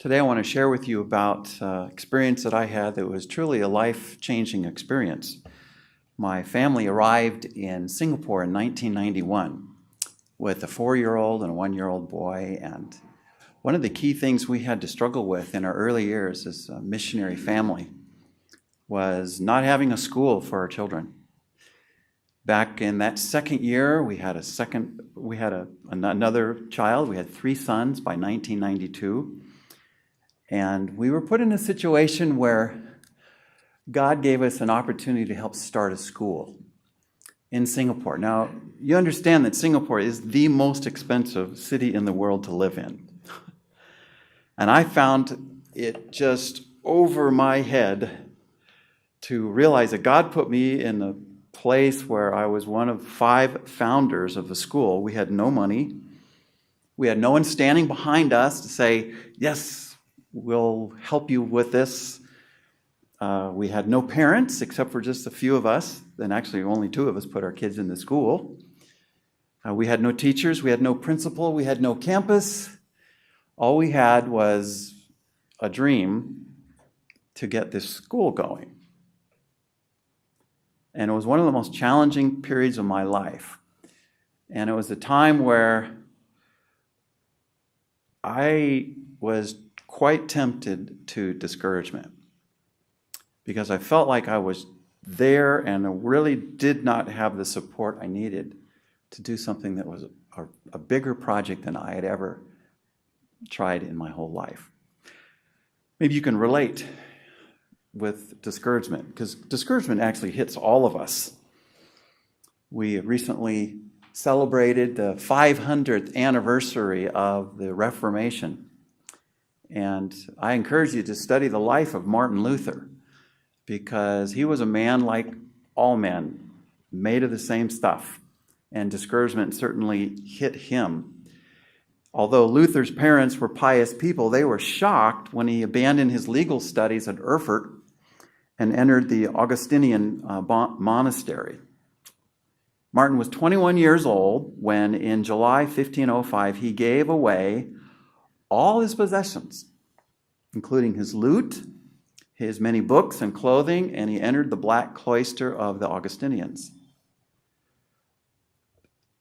Today I want to share with you about experience that I had that was truly a life-changing experience. My family arrived in Singapore in 1991 with a 4-year-old and a 1-year-old boy, and one of the key things we had to struggle with in our early years as a missionary family was not having a school for our children. Back in that second year, we had another child. We had 3 sons by 1992. And we were put in a situation where God gave us an opportunity to help start a school in Singapore. Now, you understand that Singapore is the most expensive city in the world to live in. And I found it just over my head to realize that God put me in a place where I was one of 5 founders of the school. We had no money. We had no one standing behind us to say, yes, we'll help you with this. We had no parents except for just a few of us. And actually only 2 of us put our kids in the school. We had no teachers. We had no principal. We had no campus. All we had was a dream to get this school going. And it was one of the most challenging periods of my life. And it was a time where I was quite tempted to discouragement because I felt like I was there and I really did not have the support I needed to do something that was a bigger project than I had ever tried in my whole life. Maybe you can relate with discouragement, because discouragement actually hits all of us. We recently celebrated the 500th anniversary of the Reformation. And I encourage you to study the life of Martin Luther, because he was a man like all men, made of the same stuff. And discouragement certainly hit him. Although Luther's parents were pious people, they were shocked when he abandoned his legal studies at Erfurt and entered the Augustinian monastery. Martin was 21 years old when, in July 1505, he gave away all his possessions, including his lute, his many books and clothing, and he entered the black cloister of the Augustinians.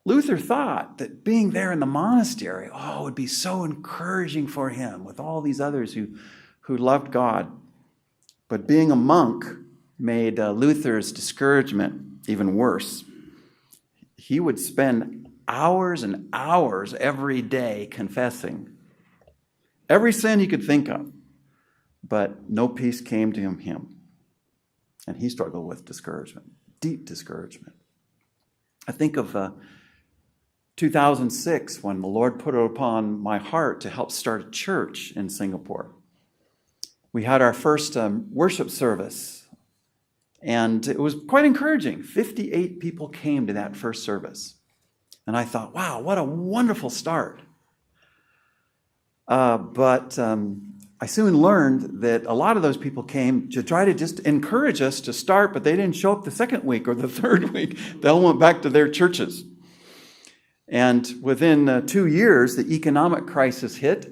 Luther thought that being there in the monastery, would be so encouraging for him with all these others who loved God. But being a monk made Luther's discouragement even worse. He would spend hours and hours every day confessing every sin he could think of, but no peace came to him. And he struggled with discouragement, deep discouragement. I think of 2006 when the Lord put it upon my heart to help start a church in Singapore. We had our first worship service, and it was quite encouraging. 58 people came to that first service. And I thought, wow, what a wonderful start. But I soon learned that a lot of those people came to try to just encourage us to start, but they didn't show up the second week or the third week. They all went back to their churches. And within 2 years, the economic crisis hit.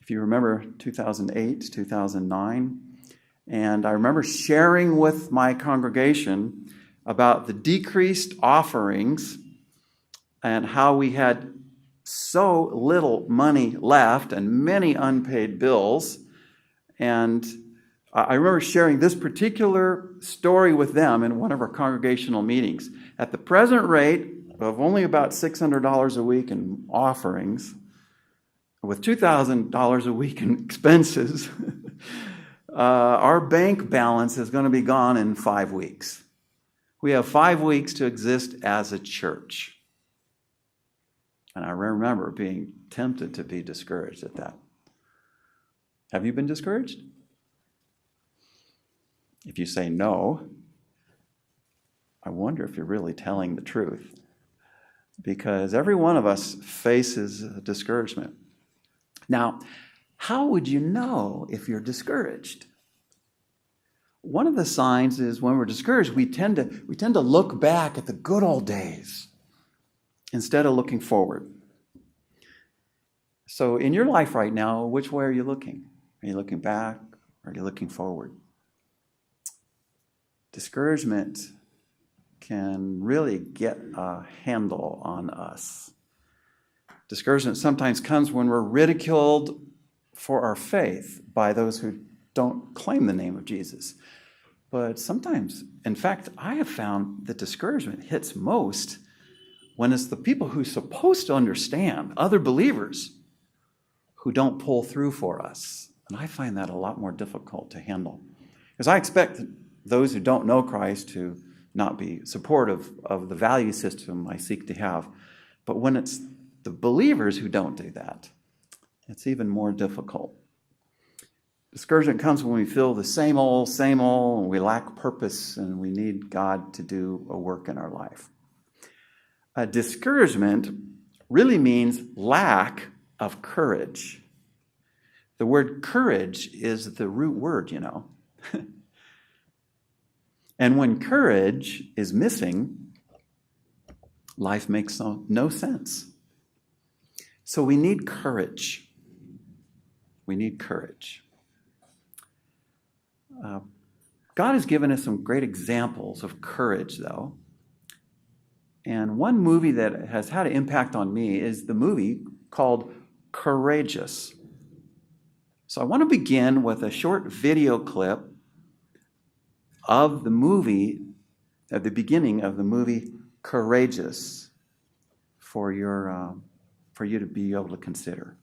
If you remember 2008, 2009. And I remember sharing with my congregation about the decreased offerings and how we had so little money left and many unpaid bills. And I remember sharing this particular story with them in one of our congregational meetings. At the present rate of only about $600 a week in offerings, with $2,000 a week in expenses, our bank balance is going to be gone in 5 weeks. We have 5 weeks to exist as a church. And I remember being tempted to be discouraged at that. Have you been discouraged? If you say no, I wonder if you're really telling the truth. Because every one of us faces discouragement. Now, how would you know if you're discouraged? One of the signs is when we're discouraged, we tend to look back at the good old days instead of looking forward. So in your life right now, which way are you looking? Are you looking back or are you looking forward? Discouragement can really get a handle on us. Discouragement sometimes comes when we're ridiculed for our faith by those who don't claim the name of Jesus. But sometimes, in fact, I have found that discouragement hits most when it's the people who are supposed to understand, other believers, who don't pull through for us. And I find that a lot more difficult to handle. Because I expect those who don't know Christ to not be supportive of the value system I seek to have. But when it's the believers who don't do that, it's even more difficult. Discouragement comes when we feel the same old, and we lack purpose, and we need God to do a work in our life. Discouragement really means lack of courage. The word courage is the root word, And when courage is missing, life makes no sense. So we need courage. We need courage. God has given us some great examples of courage, though. And one movie that has had an impact on me is the movie called Courageous. So I want to begin with a short video clip of the movie, at the beginning of the movie Courageous, for you to be able to consider.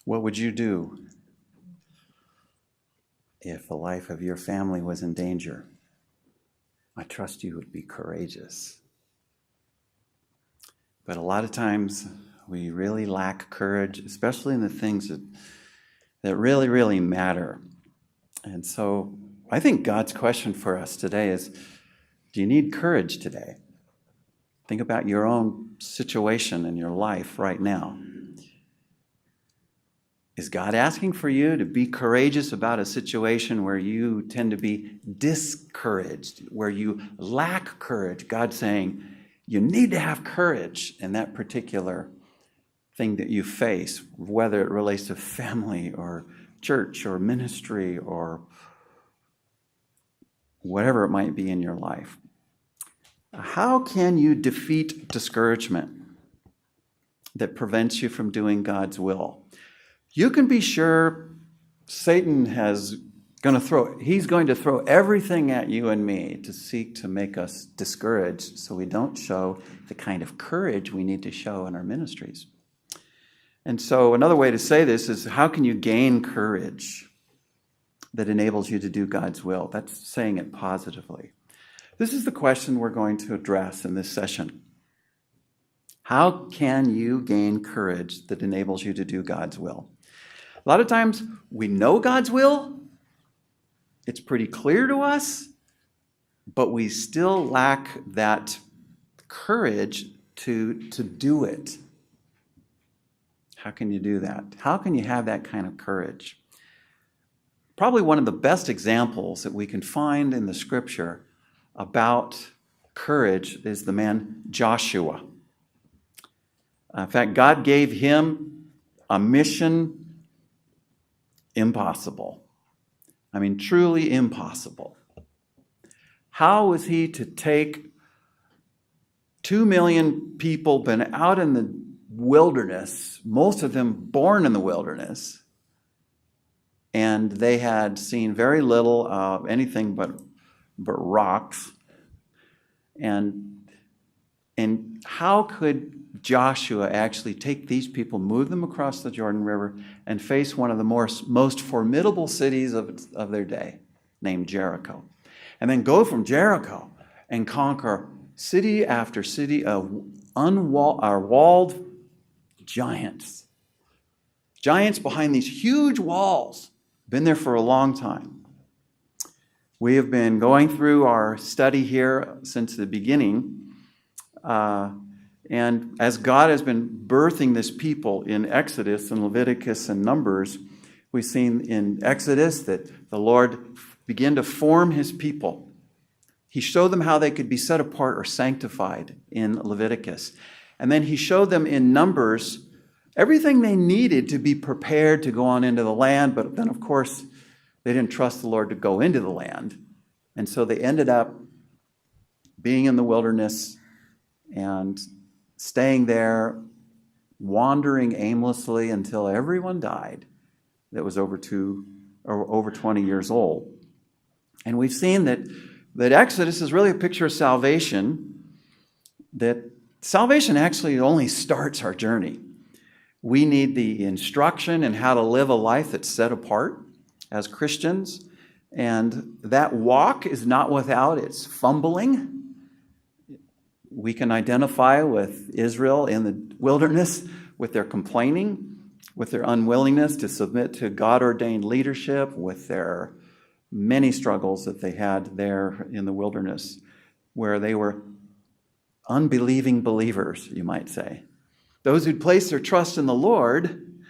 What would you do if the life of your family was in danger? I trust you would be courageous. But a lot of times we really lack courage, especially in the things that really, really matter. And so I think God's question for us today is, do you need courage today? Think about your own situation in your life right now. Is God asking for you to be courageous about a situation where you tend to be discouraged, where you lack courage? God saying, You need to have courage in that particular thing that you face, whether it relates to family or church or ministry or whatever it might be in your life. How can you defeat discouragement that prevents you from doing God's will? You can be sure Satan he's going to throw everything at you and me to seek to make us discouraged so we don't show the kind of courage we need to show in our ministries. And so another way to say this is, how can you gain courage that enables you to do God's will? That's saying it positively. This is the question we're going to address in this session. How can you gain courage that enables you to do God's will? A lot of times we know God's will. It's pretty clear to us, but we still lack that courage to do it. How can you do that? How can you have that kind of courage? Probably one of the best examples that we can find in the scripture about courage is the man Joshua. In fact, God gave him a mission impossible. I mean, truly impossible. How was he to take 2 million people been out in the wilderness, most of them born in the wilderness, and they had seen very little of anything but rocks. And how could Joshua actually take these people, move them across the Jordan River, and face one of the most formidable cities of their day, named Jericho? And then go from Jericho and conquer city after city of walled giants. Giants behind these huge walls. Been there for a long time. We have been going through our study here since the beginning. And as God has been birthing this people in Exodus and Leviticus and Numbers, we've seen in Exodus that the Lord began to form his people. He showed them how they could be set apart or sanctified in Leviticus. And then he showed them in Numbers everything they needed to be prepared to go on into the land. But then, of course, they didn't trust the Lord to go into the land. And so they ended up being in the wilderness and staying there, wandering aimlessly until everyone died that was over 20 years old. And we've seen that Exodus is really a picture of salvation, that salvation actually only starts our journey. We need the instruction in how to live a life that's set apart as Christians. And that walk is not without its fumbling. We can identify with Israel in the wilderness with their complaining, with their unwillingness to submit to God-ordained leadership, with their many struggles that they had there in the wilderness, where they were unbelieving believers, you might say. Those who'd placed their trust in the Lord,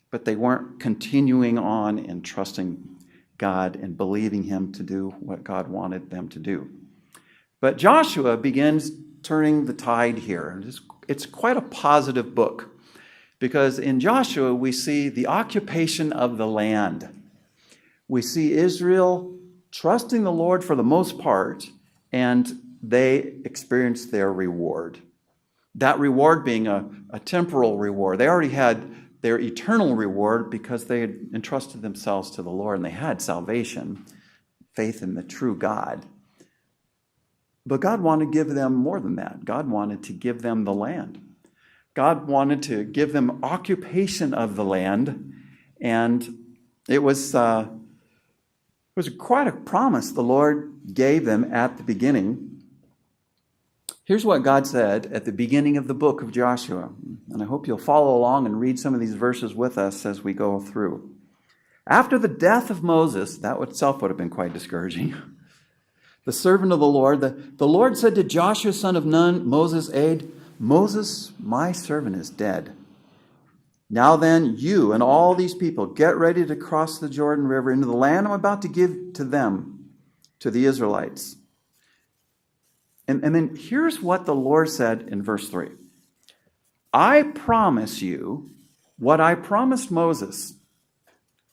but they weren't continuing on and trusting God and believing him to do what God wanted them to do. But Joshua begins turning the tide here. It's quite a positive book, because in Joshua we see the occupation of the land. We see Israel trusting the Lord for the most part, and they experience their reward. That reward being a temporal reward. They already had their eternal reward because they had entrusted themselves to the Lord and they had salvation, faith in the true God. But God wanted to give them more than that. God wanted to give them the land. God wanted to give them occupation of the land, and it was quite a promise the Lord gave them at the beginning. Here's what God said at the beginning of the book of Joshua, and I hope you'll follow along and read some of these verses with us as we go through. After the death of Moses, that itself would have been quite discouraging, the servant of the Lord, the Lord said to Joshua, son of Nun, Moses' aide, Moses, my servant, is dead. Now then, you and all these people, get ready to cross the Jordan River into the land I'm about to give to them, to the Israelites. And then here's what the Lord said in verse 3. I promise you what I promised Moses.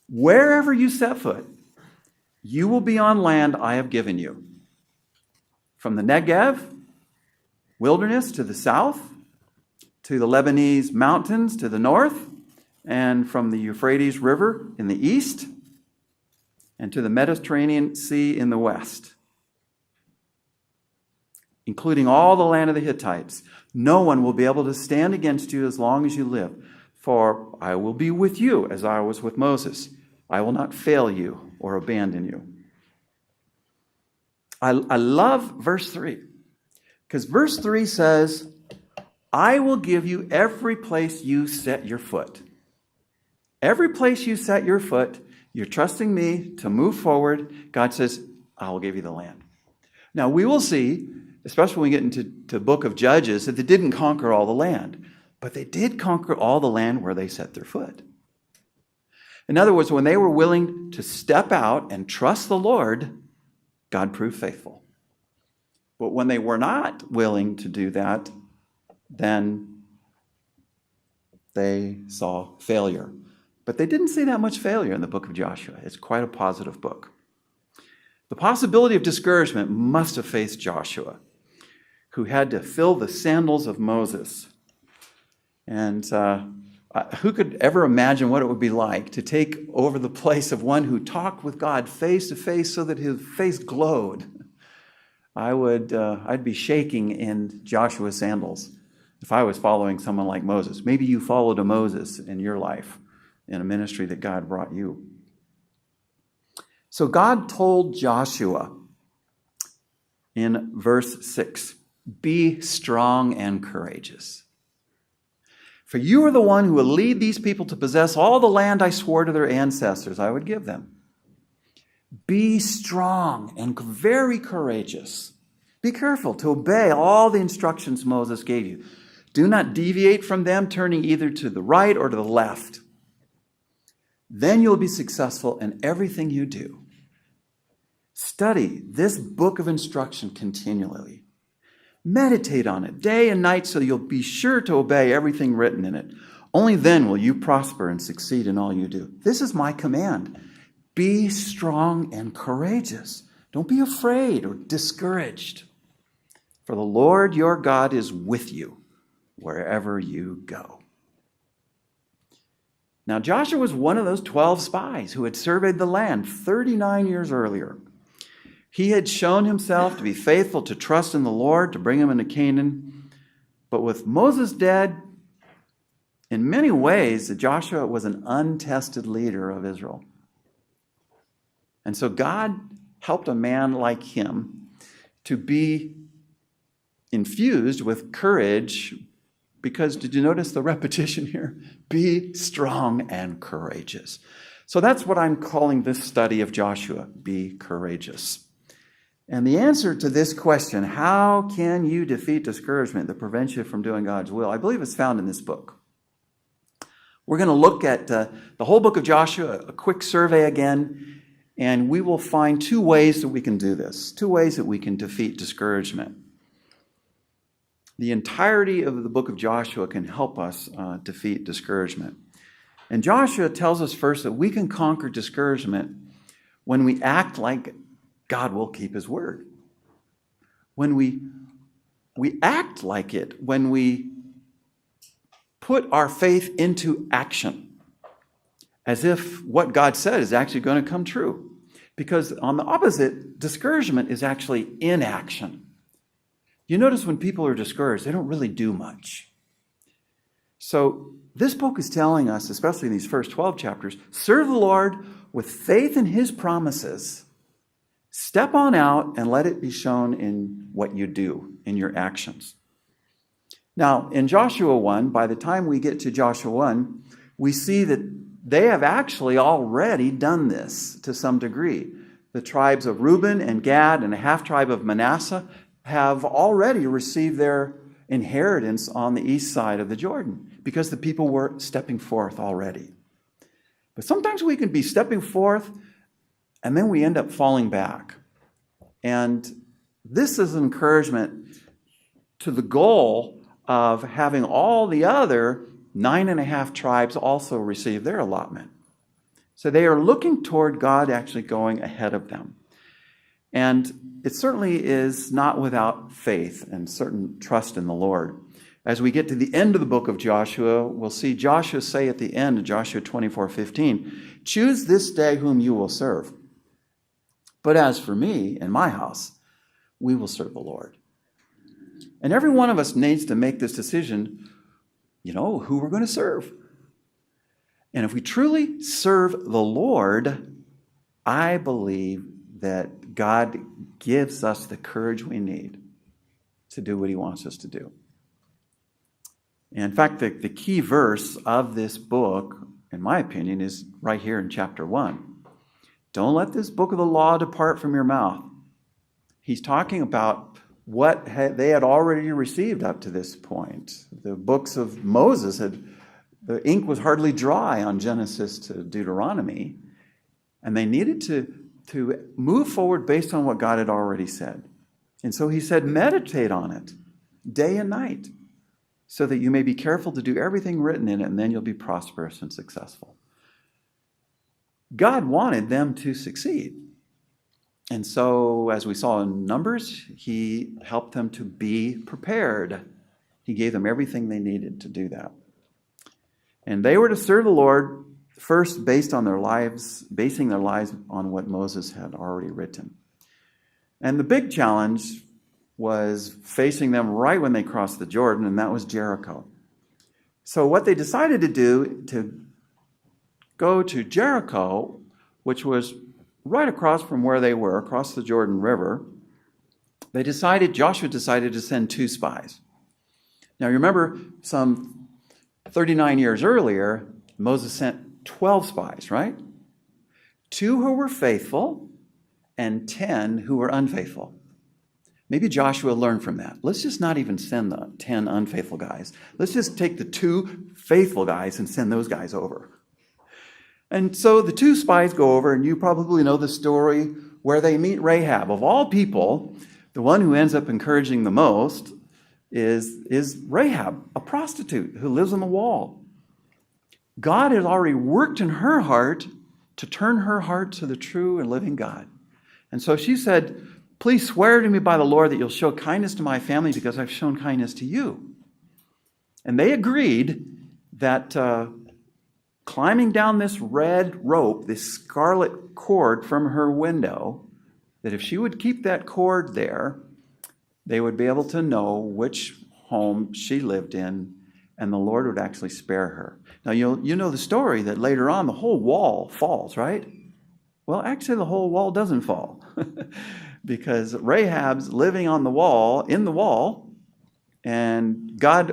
Wherever you set foot, you will be on land I have given you. From the Negev wilderness to the south, to the Lebanese mountains to the north, and from the Euphrates River in the east, and to the Mediterranean Sea in the west, including all the land of the Hittites. No one will be able to stand against you as long as you live, for I will be with you as I was with Moses. I will not fail you or abandon you. I love verse 3, because verse 3 says, I will give you every place you set your foot. Every place you set your foot, you're trusting me to move forward. God says, I will give you the land. Now, we will see, especially when we get into the book of Judges, that they didn't conquer all the land, but they did conquer all the land where they set their foot. In other words, when they were willing to step out and trust the Lord, God proved faithful. But when they were not willing to do that, then they saw failure. But they didn't see that much failure in the book of Joshua. It's quite a positive book. The possibility of discouragement must have faced Joshua, who had to fill the sandals of Moses. And who could ever imagine what it would be like to take over the place of one who talked with God face to face so that his face glowed? I'd be shaking in Joshua's sandals if I was following someone like Moses. Maybe you followed a Moses in your life in a ministry that God brought you. So God told Joshua in verse 6, be strong and courageous. For you are the one who will lead these people to possess all the land I swore to their ancestors I would give them. Be strong and very courageous. Be careful to obey all the instructions Moses gave you. Do not deviate from them, turning either to the right or to the left. Then you'll be successful in everything you do. Study this book of instruction continually. Meditate on it day and night so you'll be sure to obey everything written in it. Only then will you prosper and succeed in all you do. This is my command. Be strong and courageous. Don't be afraid or discouraged. For the Lord your God is with you wherever you go. Now, Joshua was one of those 12 spies who had surveyed the land 39 years earlier. He had shown himself to be faithful to trust in the Lord to bring him into Canaan. But with Moses dead, in many ways, Joshua was an untested leader of Israel. And so God helped a man like him to be infused with courage, because did you notice the repetition here? Be strong and courageous. So that's what I'm calling this study of Joshua, be courageous. And the answer to this question, how can you defeat discouragement that prevents you from doing God's will, I believe is found in this book. We're going to look at the whole book of Joshua, a quick survey again, and we will find two ways that we can do this, two ways that we can defeat discouragement. The entirety of the book of Joshua can help us defeat discouragement. And Joshua tells us first that we can conquer discouragement when we act like God will keep his word. When we act like it, when we put our faith into action, as if what God said is actually going to come true. Because on the opposite, discouragement is actually inaction. You notice when people are discouraged, they don't really do much. So this book is telling us, especially in these first 12 chapters, serve the Lord with faith in his promises. Step on out and let it be shown in what you do, in your actions. Now, in Joshua 1, by the time we get to Joshua 1, we see that they have actually already done this to some degree. The tribes of Reuben and Gad and a half tribe of Manasseh have already received their inheritance on the east side of the Jordan because the people were stepping forth already. But sometimes we can be stepping forth and then we end up falling back. And this is an encouragement to the goal of having all the other 9.5 tribes also receive their allotment. So they are looking toward God actually going ahead of them. And it certainly is not without faith and certain trust in the Lord. As we get to the end of the book of Joshua, we'll see Joshua say at the end of Joshua 24:15, "Choose this day whom you will serve. But as for me and my house, we will serve the Lord." And every one of us needs to make this decision, who we're going to serve. And if we truly serve the Lord, I believe that God gives us the courage we need to do what he wants us to do. And in fact, the key verse of this book, in my opinion, is right here in chapter 1. Don't let this book of the law depart from your mouth. He's talking about what they had already received up to this point. The books of Moses the ink was hardly dry on Genesis to Deuteronomy, and they needed to move forward based on what God had already said. And so he said, meditate on it day and night, so that you may be careful to do everything written in it, and then you'll be prosperous and successful. God wanted them to succeed. And so, as we saw in Numbers, he helped them to be prepared. He gave them everything they needed to do that. And they were to serve the Lord first basing their lives on what Moses had already written. And the big challenge was facing them right when they crossed the Jordan, and that was Jericho. So what they decided to do, to go to Jericho, which was right across from where they were, across the Jordan River, Joshua decided to send 2 spies. Now you remember, some 39 years earlier, Moses sent 12 spies, right? 2 who were faithful and 10 who were unfaithful. Maybe Joshua learned from that. Let's just not even send the 10 unfaithful guys. Let's just take the 2 faithful guys and send those guys over. And so the 2 spies go over, and you probably know the story where they meet Rahab. Of all people, the one who ends up encouraging the most is Rahab, a prostitute who lives on the wall. God has already worked in her heart to turn her heart to the true and living God. And so she said, "Please swear to me by the Lord that you'll show kindness to my family because I've shown kindness to you." And they agreed that climbing down this red rope, this scarlet cord from her window, that if she would keep that cord there, they would be able to know which home she lived in, and the Lord would actually spare her. Now, you know the story that later on the whole wall falls, right? Well, actually the whole wall doesn't fall because Rahab's living on the wall, in the wall, and God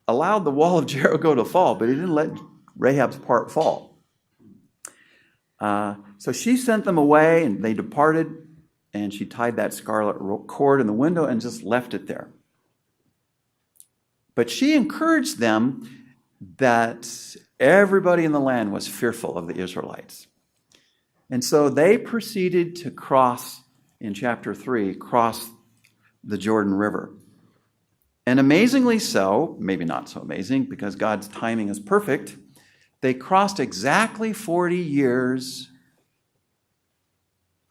allowed the wall of Jericho to fall, but he didn't let Rahab's part fall. So she sent them away, and they departed, and she tied that scarlet cord in the window and just left it there. But she encouraged them that everybody in the land was fearful of the Israelites. And so they proceeded to cross, in chapter 3, cross the Jordan River. And amazingly so, maybe not so amazing because God's timing is perfect, they crossed exactly 40 years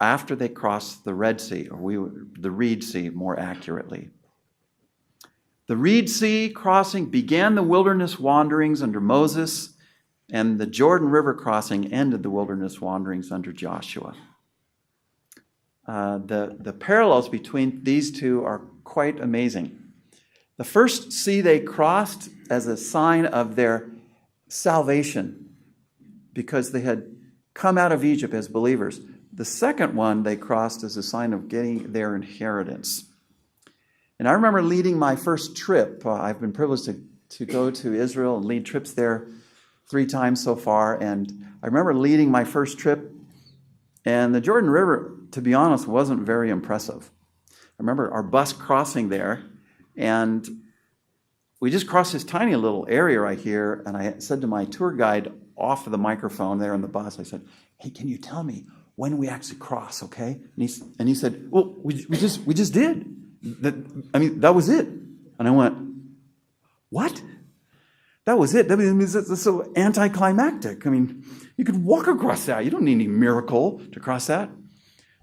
after they crossed the Red Sea, or the Reed Sea more accurately. The Reed Sea crossing began the wilderness wanderings under Moses, and the Jordan River crossing ended the wilderness wanderings under Joshua. The parallels between these two are quite amazing. The first sea they crossed as a sign of their salvation because they had come out of Egypt as believers. The second one they crossed as a sign of getting their inheritance. And I remember leading my first trip. I've been privileged to go to Israel and lead trips there 3 times so far. And I remember leading my first trip, and the Jordan River, to be honest, wasn't very impressive. I remember our bus crossing there, and we just crossed this tiny little area right here, and I said to my tour guide off of the microphone there on the bus, I said, "Hey, can you tell me when we actually cross, okay?" And he said, "Well, we just did." That was it. And I went, what? That was it? That means it's so anticlimactic. I mean, you could walk across that. You don't need any miracle to cross that.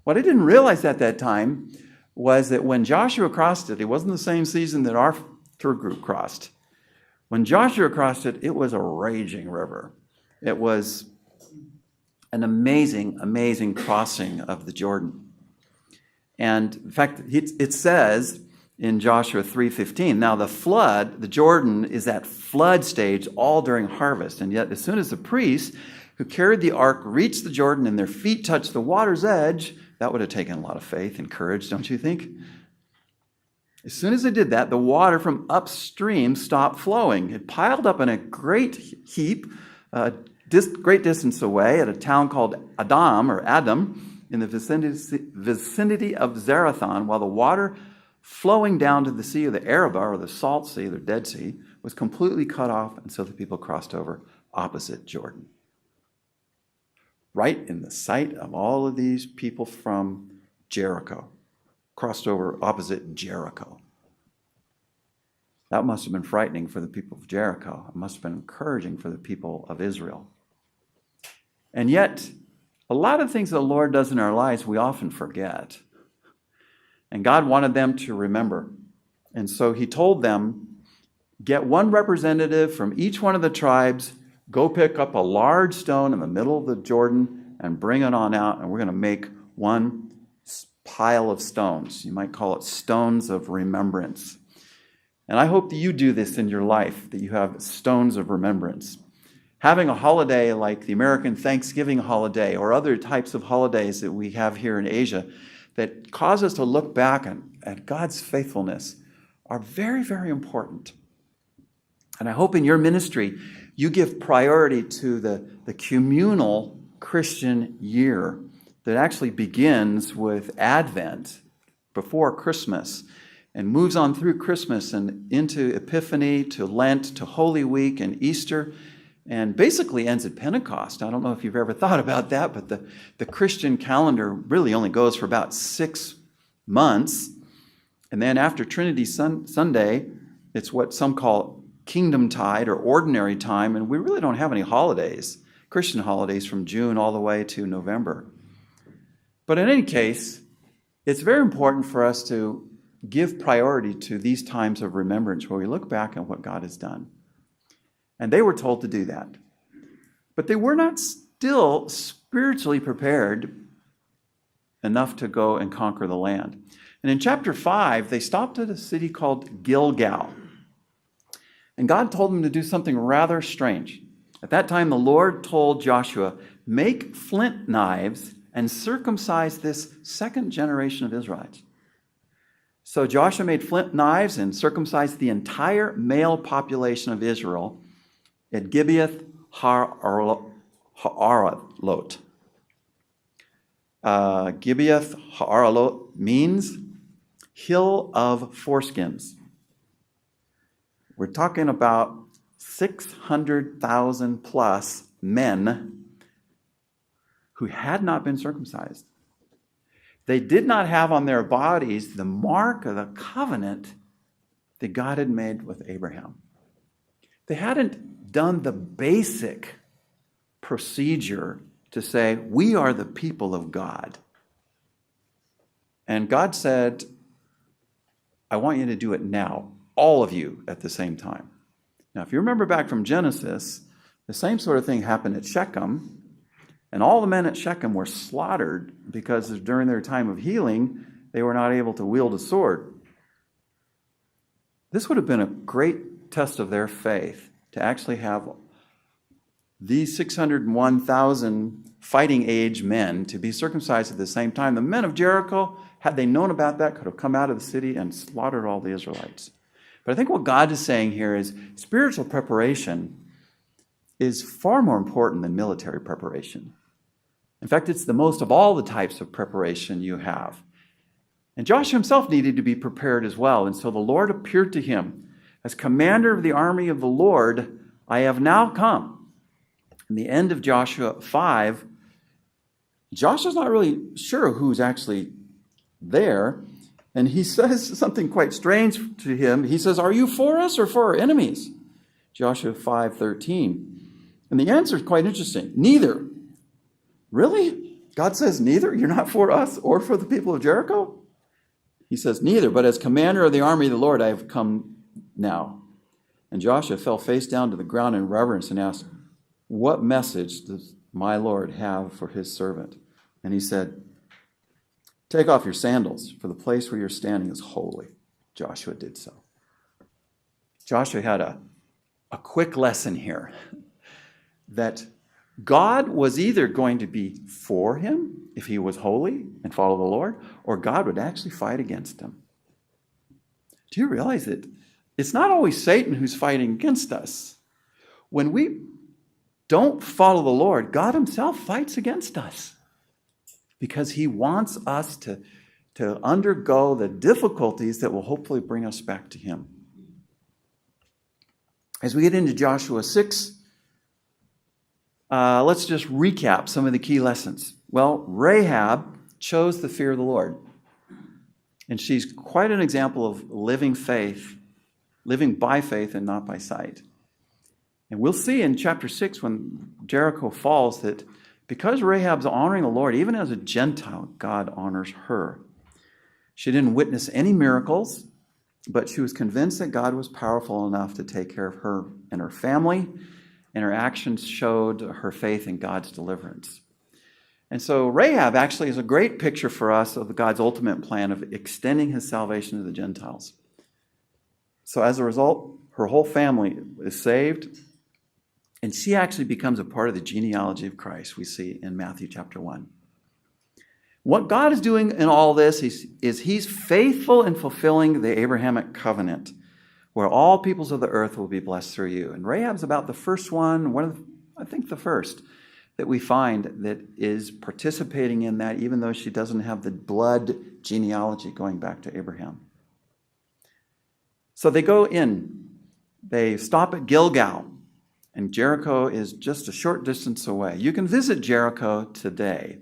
What I didn't realize at that time was that when Joshua crossed it, it wasn't the same season that our tour group crossed. When Joshua crossed it, it was a raging river. It was an amazing, amazing crossing of the Jordan. And in fact, it says in Joshua 3:15, now the Jordan is at flood stage all during harvest. And yet as soon as the priests who carried the ark reached the Jordan and their feet touched the water's edge, that would have taken a lot of faith and courage, don't you think? As soon as they did that, the water from upstream stopped flowing. It piled up in a great heap, great distance away at a town called Adam, in the vicinity of Zarethan, while the water flowing down to the Sea of the Arabah, or the Salt Sea, the Dead Sea, was completely cut off, and so the people crossed over opposite Jordan. Right in the sight of all of these people from Jericho, crossed over opposite Jericho. That must have been frightening for the people of Jericho. It must have been encouraging for the people of Israel. And yet, a lot of things the Lord does in our lives we often forget. And God wanted them to remember. And so he told them, get one representative from each one of the tribes, go pick up a large stone in the middle of the Jordan and bring it on out, and we're going to make one pile of stones. You might call it stones of remembrance. And I hope that you do this in your life, that you have stones of remembrance. Having a holiday like the American Thanksgiving holiday or other types of holidays that we have here in Asia that cause us to look back at God's faithfulness are very, very important. And I hope in your ministry you give priority to the communal Christian year that actually begins with Advent before Christmas and moves on through Christmas and into Epiphany, to Lent, to Holy Week and Easter, and basically ends at Pentecost. I don't know if you've ever thought about that, but the Christian calendar really only goes for about 6 months. And then after Trinity Sunday, it's what some call Kingdom Tide or Ordinary Time, and we really don't have any holidays, Christian holidays, from June all the way to November. But in any case, it's very important for us to give priority to these times of remembrance where we look back on what God has done. And they were told to do that. But they were not still spiritually prepared enough to go and conquer the land. And in chapter 5, they stopped at a city called Gilgal. And God told them to do something rather strange. At that time, the Lord told Joshua, make flint knives and circumcise this second generation of Israelites. So Joshua made flint knives and circumcised the entire male population of Israel at Gibeath Ha'aralot. Gibeath Ha'aralot means hill of foreskins. We're talking about 600,000 plus men who had not been circumcised. They did not have on their bodies the mark of the covenant that God had made with Abraham. They hadn't done the basic procedure to say, we are the people of God. And God said, I want you to do it now, all of you at the same time. Now, if you remember back from Genesis, the same sort of thing happened at Shechem, and all the men at Shechem were slaughtered because during their time of healing, they were not able to wield a sword. This would have been a great test of their faith to actually have these 601,000 fighting age men to be circumcised at the same time. The men of Jericho, had they known about that, could have come out of the city and slaughtered all the Israelites. But I think what God is saying here is spiritual preparation is far more important than military preparation. In fact, it's the most of all the types of preparation you have. And Joshua himself needed to be prepared as well. And so the Lord appeared to him as commander of the army of the Lord. I have now come. In the end of Joshua 5, Joshua's not really sure who's actually there. And he says something quite strange to him. He says, "Are you for us or for our enemies?" Joshua 5:13. And the answer is quite interesting. Neither. Really? God says neither? You're not for us or for the people of Jericho? He says, "Neither, but as commander of the army of the Lord, I have come now." And Joshua fell face down to the ground in reverence and asked, "What message does my Lord have for his servant?" And he said, "Take off your sandals, for the place where you're standing is holy." Joshua did so. Joshua had a quick lesson here that God was either going to be for him if he was holy and follow the Lord, or God would actually fight against him. Do you realize that it's not always Satan who's fighting against us? When we don't follow the Lord, God himself fights against us because he wants us to undergo the difficulties that will hopefully bring us back to him. As we get into Joshua 6, let's just recap some of the key lessons. Well, Rahab chose the fear of the Lord. And she's quite an example of living by faith and not by sight. And we'll see in chapter 6 when Jericho falls that because Rahab's honoring the Lord, even as a Gentile, God honors her. She didn't witness any miracles, but she was convinced that God was powerful enough to take care of her and her family, and her actions showed her faith in God's deliverance. And so Rahab actually is a great picture for us of God's ultimate plan of extending his salvation to the Gentiles. So as a result, her whole family is saved, and she actually becomes a part of the genealogy of Christ we see in Matthew chapter 1. What God is doing in all this is he's faithful in fulfilling the Abrahamic covenant, where all peoples of the earth will be blessed through you. And Rahab's about the first I think the first, that we find that is participating in that, even though she doesn't have the blood genealogy going back to Abraham. So they go in. They stop at Gilgal, and Jericho is just a short distance away. You can visit Jericho today.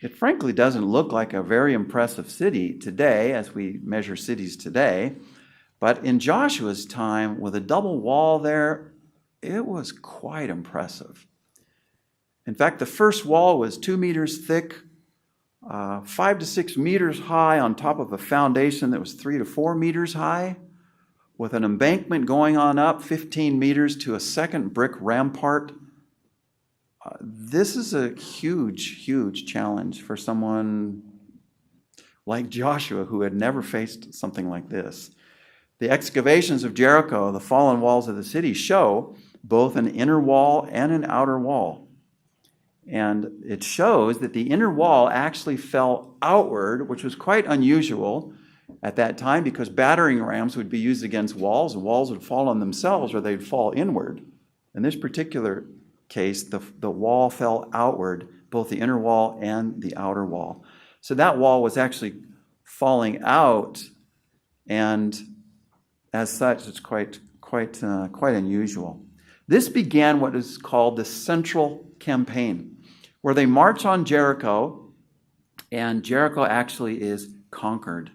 It frankly doesn't look like a very impressive city today as we measure cities today. But in Joshua's time, with a double wall there, it was quite impressive. In fact, the first wall was 2 meters thick, 5 to 6 meters high on top of a foundation that was 3 to 4 meters high, with an embankment going on up 15 meters to a second brick rampart. This is a huge, huge challenge for someone like Joshua who had never faced something like this. The excavations of Jericho, the fallen walls of the city, show both an inner wall and an outer wall. And it shows that the inner wall actually fell outward, which was quite unusual at that time because battering rams would be used against walls, and walls would fall on themselves or they'd fall inward. In this particular case, the wall fell outward, both the inner wall and the outer wall. So that wall was actually falling out, and as such, it's quite unusual. This began what is called the Central Campaign, where they march on Jericho, and Jericho actually is conquered.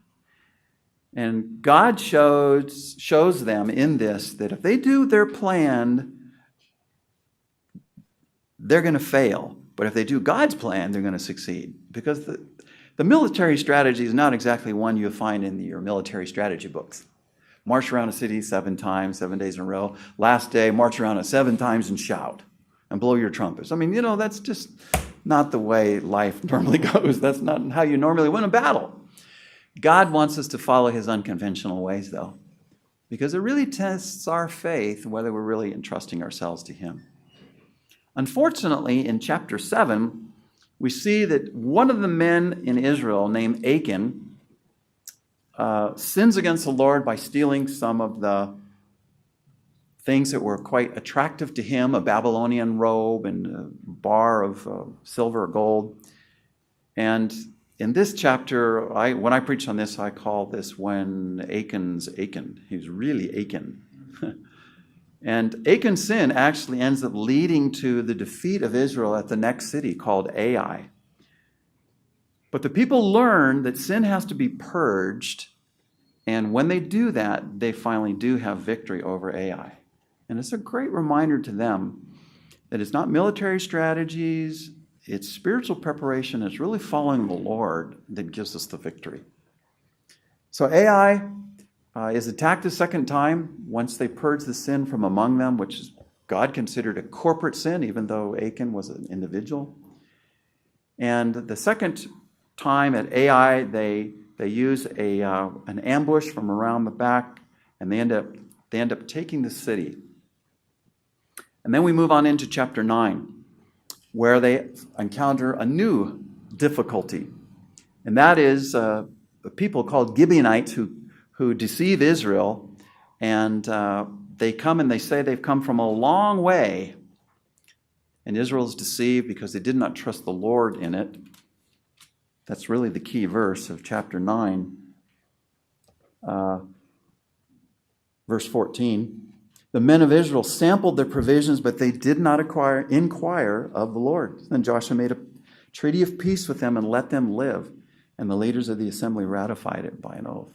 And God shows them in this that if they do their plan, they're going to fail. But if they do God's plan, they're going to succeed. Because the military strategy is not exactly one you'll find in your military strategy books. March around a city 7 times, 7 days in a row. Last day, march around it 7 times and shout and blow your trumpets. I mean, that's just not the way life normally goes. That's not how you normally win a battle. God wants us to follow his unconventional ways, though, because it really tests our faith whether we're really entrusting ourselves to him. Unfortunately, in chapter 7, we see that one of the men in Israel named Achan sins against the Lord by stealing some of the things that were quite attractive to him, a Babylonian robe and a bar of silver or gold. And in this chapter, when I preach on this, I call this when Achan's Achan. He's really Achan. And Achan's sin actually ends up leading to the defeat of Israel at the next city called Ai. But the people learn that sin has to be purged, and when they do that, they finally do have victory over Ai. And it's a great reminder to them that it's not military strategies, it's spiritual preparation, it's really following the Lord that gives us the victory. So Ai is attacked a second time once they purge the sin from among them, which is God considered a corporate sin, even though Achan was an individual. And the second time at Ai, they use an ambush from around the back, and they end up taking the city. And then we move on into chapter 9, where they encounter a new difficulty, and that is the people called Gibeonites who deceive Israel, and they come and they say they've come from a long way, and Israel is deceived because they did not trust the Lord in it. That's really the key verse of chapter 9, verse 14. The men of Israel sampled their provisions, but they did not inquire of the Lord. Then Joshua made a treaty of peace with them and let them live, and the leaders of the assembly ratified it by an oath.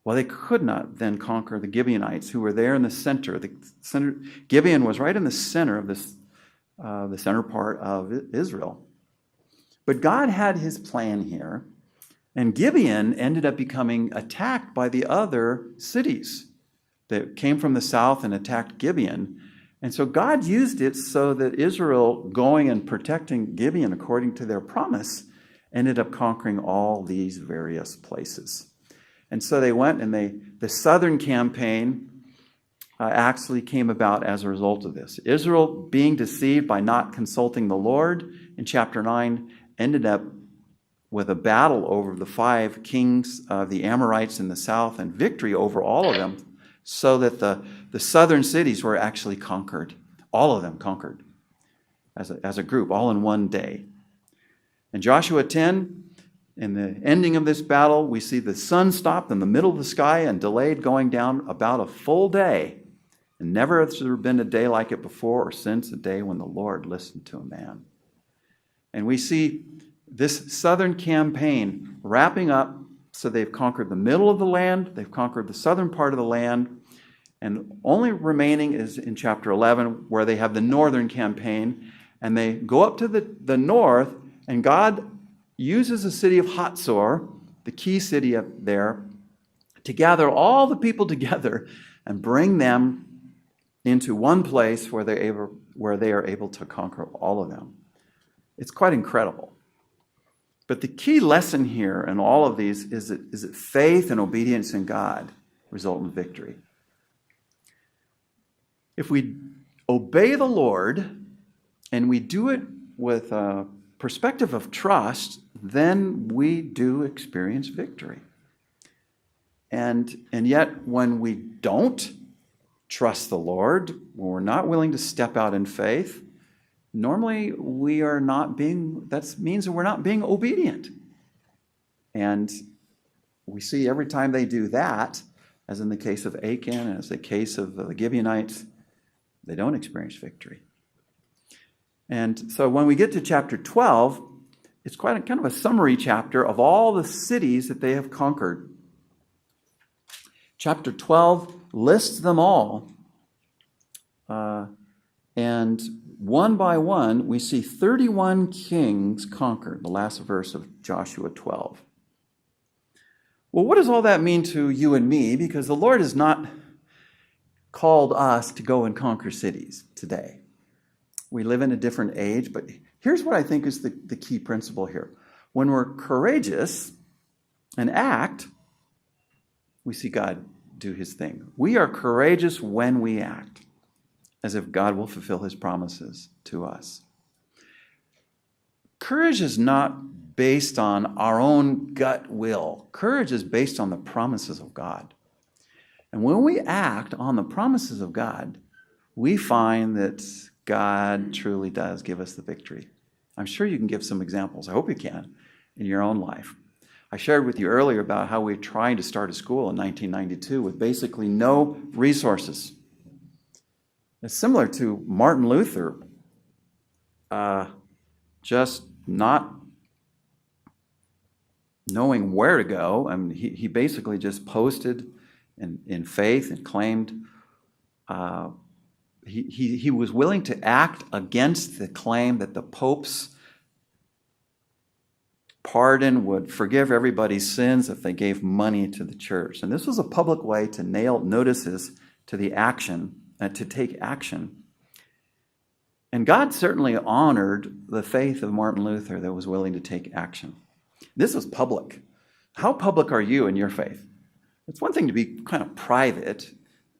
Well, they could not then conquer the Gibeonites, who were there in the center. Gibeon was right in the center of the center part of Israel. But God had his plan here, and Gibeon ended up becoming attacked by the other cities that came from the south and attacked Gibeon. And so God used it so that Israel, going and protecting Gibeon according to their promise, ended up conquering all these various places. And so they went, and the southern campaign actually came about as a result of this. Israel, being deceived by not consulting the Lord in chapter 9, ended up with a battle over the 5 kings of the Amorites in the south and victory over all of them, so that the southern cities were actually conquered. All of them conquered as a group, all in one day. In Joshua 10, in the ending of this battle, we see the sun stopped in the middle of the sky and delayed going down about a full day. And never has there been a day like it before or since, a day when the Lord listened to a man. And we see this southern campaign wrapping up. So they've conquered the middle of the land, they've conquered the southern part of the land, and only remaining is in chapter 11, where they have the northern campaign, and they go up to the north, and God uses the city of Hatzor, the key city up there, to gather all the people together and bring them into one place where they are able to conquer all of them. It's quite incredible. But the key lesson here in all of these is that faith and obedience in God result in victory. If we obey the Lord and we do it with a perspective of trust, then we do experience victory. And yet, when we don't trust the Lord, when we're not willing to step out in faith, normally that means that we're not being obedient. And we see every time they do that, as in the case of Achan and as the case of the Gibeonites, they don't experience victory. And so when we get to chapter 12, it's quite kind of a summary chapter of all the cities that they have conquered. Chapter 12 lists them all. And one by one, we see 31 kings conquered, the last verse of Joshua 12. Well, what does all that mean to you and me? Because the Lord has not called us to go and conquer cities today. We live in a different age, but here's what I think is the key principle here. When we're courageous and act, we see God do his thing. We are courageous when we act, as if God will fulfill his promises to us. Courage is not based on our own gut will. Courage is based on the promises of God. And when we act on the promises of God, we find that God truly does give us the victory. I'm sure you can give some examples. I hope you can in your own life. I shared with you earlier about how we were trying to start a school in 1992 with basically no resources. It's similar to Martin Luther just not knowing where to go. I mean, he basically just posted in faith and claimed he was willing to act against the claim that the Pope's pardon would forgive everybody's sins if they gave money to the church. And this was a public way to nail notices to the action, to take action. And God certainly honored the faith of Martin Luther that was willing to take action. This was public. How public are you in your faith? It's one thing to be kind of private,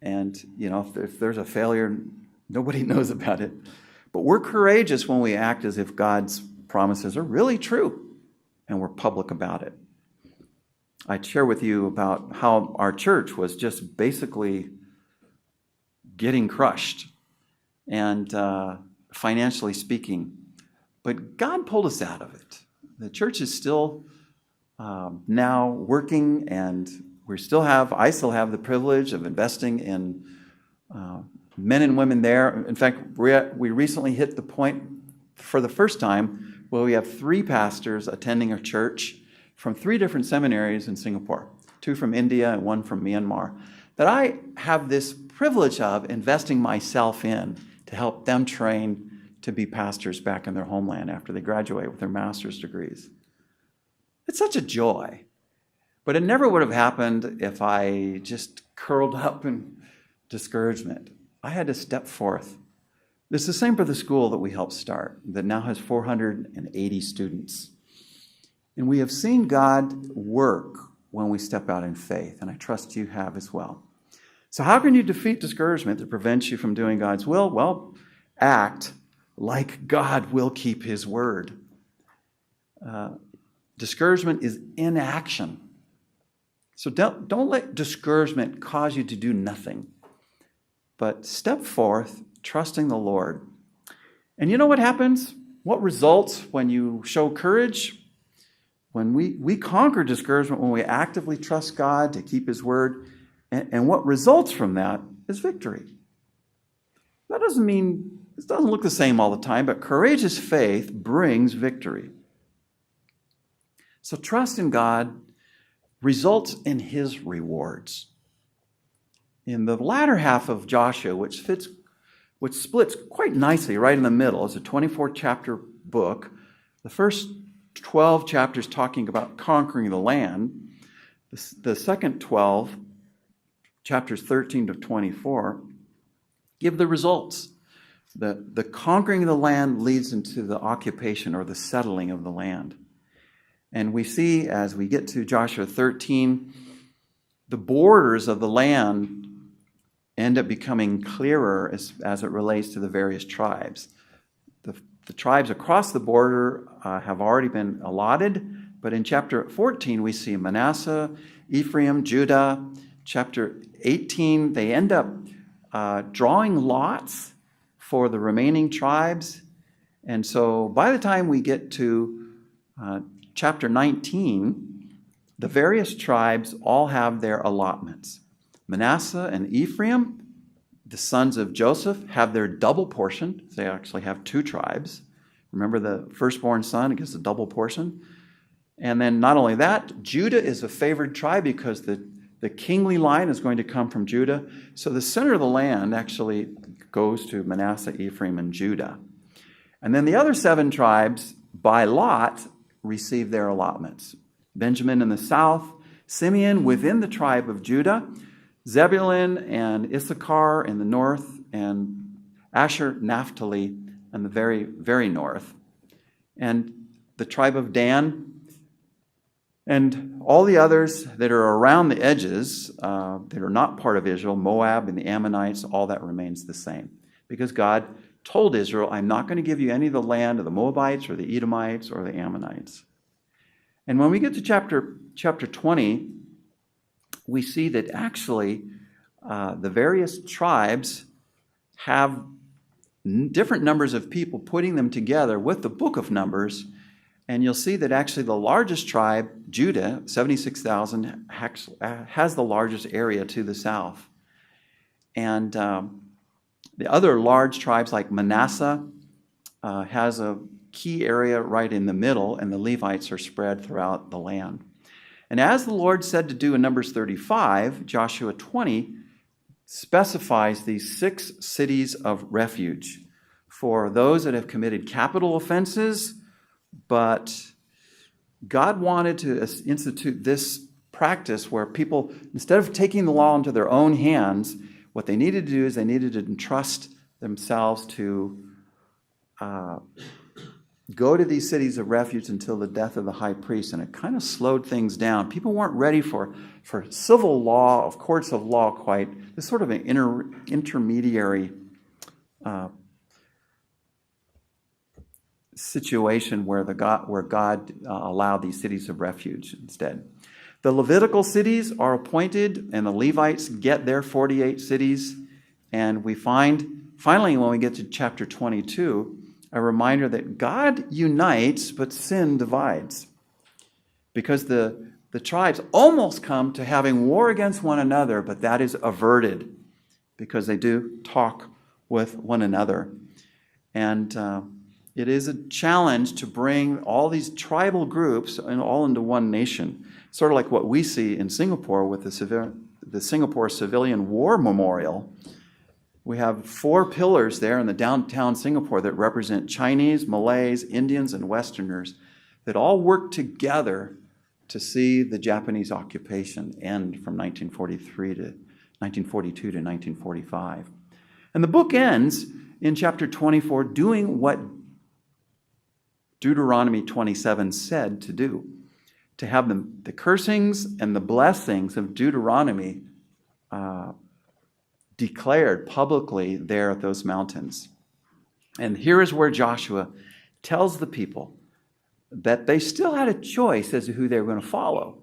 and if there's a failure, nobody knows about it. But we're courageous when we act as if God's promises are really true, and we're public about it. I'd share with you about how our church was just basically getting crushed, and financially speaking. But God pulled us out of it. The church is still now working, and I still have the privilege of investing in men and women there. In fact, we recently hit the point for the first time where we have 3 pastors attending our church from 3 different seminaries in Singapore, 2 from India and 1 from Myanmar, that I have this privilege of investing myself in to help them train to be pastors back in their homeland after they graduate with their master's degrees. It's such a joy. But it never would have happened if I just curled up in discouragement. I had to step forth. It's the same for the school that we helped start, that now has 480 students. And we have seen God work when we step out in faith, and I trust you have as well. So how can you defeat discouragement that prevents you from doing God's will? Well, act like God will keep his word. Discouragement is inaction. So don't let discouragement cause you to do nothing, but step forth, trusting the Lord. And you know what happens? What results when you show courage? When we conquer discouragement, when we actively trust God to keep his word, and what results from that is victory. That doesn't mean, it doesn't look the same all the time, but courageous faith brings victory. So trust in God results in his rewards. In the latter half of Joshua, which splits quite nicely right in the middle, it's a 24-chapter book. The first 12 chapters talking about conquering the land. The second 12, chapters 13 to 24, give the results. The conquering of the land leads into the occupation or the settling of the land. And we see as we get to Joshua 13, the borders of the land end up becoming clearer as it relates to the various tribes. The tribes across the border have already been allotted, but in chapter 14 we see Manasseh, Ephraim, Judah. Chapter 18, they end up drawing lots for the remaining tribes. And so by the time we get to chapter 19, the various tribes all have their allotments. Manasseh and Ephraim, the sons of Joseph, have their double portion. They actually have 2 tribes. Remember, the firstborn son gets a double portion. And then not only that, Judah is a favored tribe because the kingly line is going to come from Judah. So the center of the land actually goes to Manasseh, Ephraim, and Judah. And then the other 7 tribes, by lot, receive their allotments. Benjamin in the south, Simeon within the tribe of Judah, Zebulun and Issachar in the north, and Asher, Naphtali in the very, very north. And the tribe of Dan, and all the others that are around the edges that are not part of Israel, Moab and the Ammonites, all that remains the same. Because God told Israel, I'm not going to give you any of the land of the Moabites or the Edomites or the Ammonites. And when we get to chapter 20, we see that actually the various tribes have different numbers of people, putting them together with the book of Numbers. And you'll see that actually the largest tribe, Judah, 76,000, has the largest area to the south. And the other large tribes like Manasseh has a key area right in the middle, and the Levites are spread throughout the land. And as the Lord said to do in Numbers 35, Joshua 20 specifies these 6 cities of refuge for those that have committed capital offenses, but God wanted to institute this practice where people, instead of taking the law into their own hands, what they needed to do is they needed to entrust themselves to go to these cities of refuge until the death of the high priest, and it kind of slowed things down. People weren't ready for civil law, of courts of law quite. This sort of an intermediary situation where God allowed these cities of refuge instead. The Levitical cities are appointed, and the Levites get their 48 cities, and we find, finally, when we get to chapter 22, a reminder that God unites, but sin divides. Because the tribes almost come to having war against one another, but that is averted because they do talk with one another. And it is a challenge to bring all these tribal groups all into one nation. Sort of like what we see in Singapore with the Singapore Civilian War Memorial. We have 4 pillars there in the downtown Singapore that represent Chinese, Malays, Indians, and Westerners that all work together to see the Japanese occupation end from 1942 to 1945. And the book ends in chapter 24 doing what Deuteronomy 27 said to do, to have the cursings and the blessings of Deuteronomy declared publicly there at those mountains. And here is where Joshua tells the people that they still had a choice as to who they were going to follow,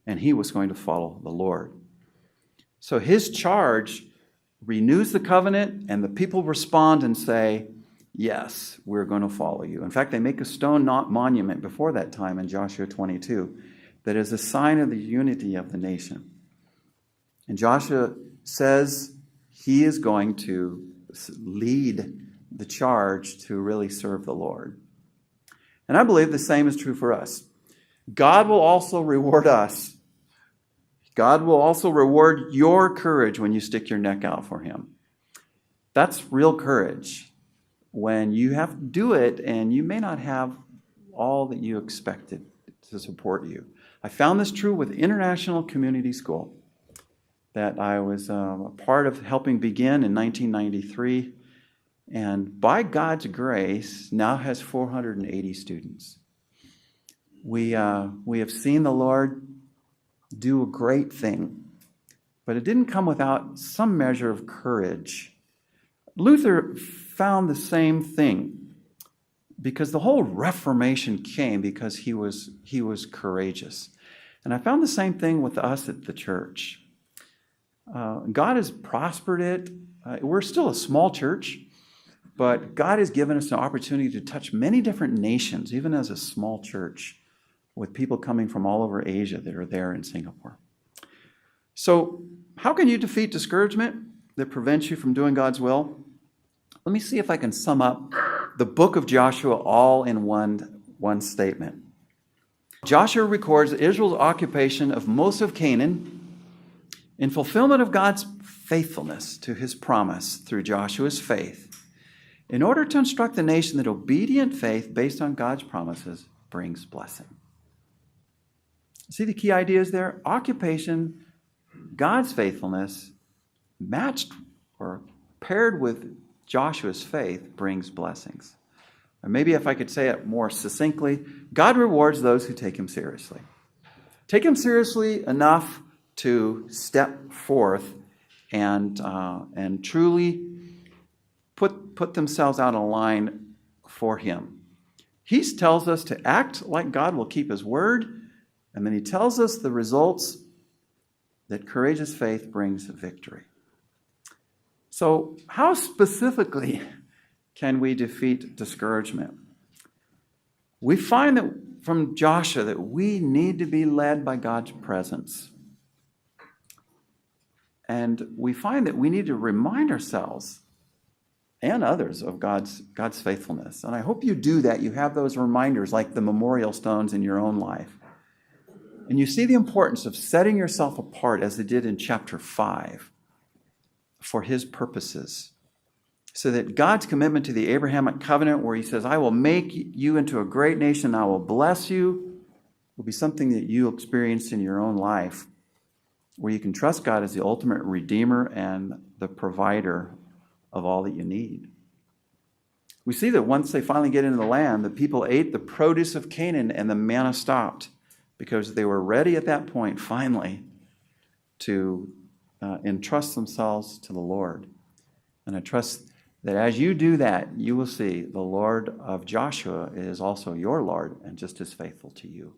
and he was going to follow the Lord. So his charge renews the covenant, and the people respond and say, yes, we're going to follow you. In fact, they make a stone monument before that time in Joshua 22 that is a sign of the unity of the nation. And Joshua says he is going to lead the charge to really serve the Lord. And I believe the same is true for us. God will also reward us. God will also reward your courage when you stick your neck out for him. That's real courage. When you have to do it and you may not have all that you expected to support you. I found this true with International Community School that I was a part of helping begin in 1993, and by God's grace now has 480 students. We have seen the Lord do a great thing, but it didn't come without some measure of courage. Luther found the same thing because the whole Reformation came because he was courageous. And I found the same thing with us at the church. God has prospered it. We're still a small church, but God has given us an opportunity to touch many different nations, even as a small church, with people coming from all over Asia that are there in Singapore. So how can you defeat discouragement that prevents you from doing God's will? Let me see if I can sum up the book of Joshua all in one statement. Joshua records Israel's occupation of most of Canaan in fulfillment of God's faithfulness to his promise through Joshua's faith, in order to instruct the nation that obedient faith based on God's promises brings blessing. See the key ideas there? Occupation, God's faithfulness, matched or paired with Joshua's faith brings blessings. Or maybe if I could say it more succinctly, God rewards those who take him seriously. Take him seriously enough to step forth and truly put themselves out on line for him. He tells us to act like God will keep his word, and then he tells us the results that courageous faith brings victory. So how specifically can we defeat discouragement? We find that from Joshua that we need to be led by God's presence. And we find that we need to remind ourselves and others of God's faithfulness. And I hope you do that. You have those reminders like the memorial stones in your own life. And you see the importance of setting yourself apart, as they did in chapter 5, for his purposes. So that God's commitment to the Abrahamic covenant, where he says, I will make you into a great nation, I will bless you, will be something that you experience in your own life, where you can trust God as the ultimate redeemer and the provider of all that you need. We see that once they finally get into the land, the people ate the produce of Canaan and the manna stopped, because they were ready at that point, finally, to entrust themselves to the Lord. And I trust that as you do that, you will see the Lord of Joshua is also your Lord and just as faithful to you.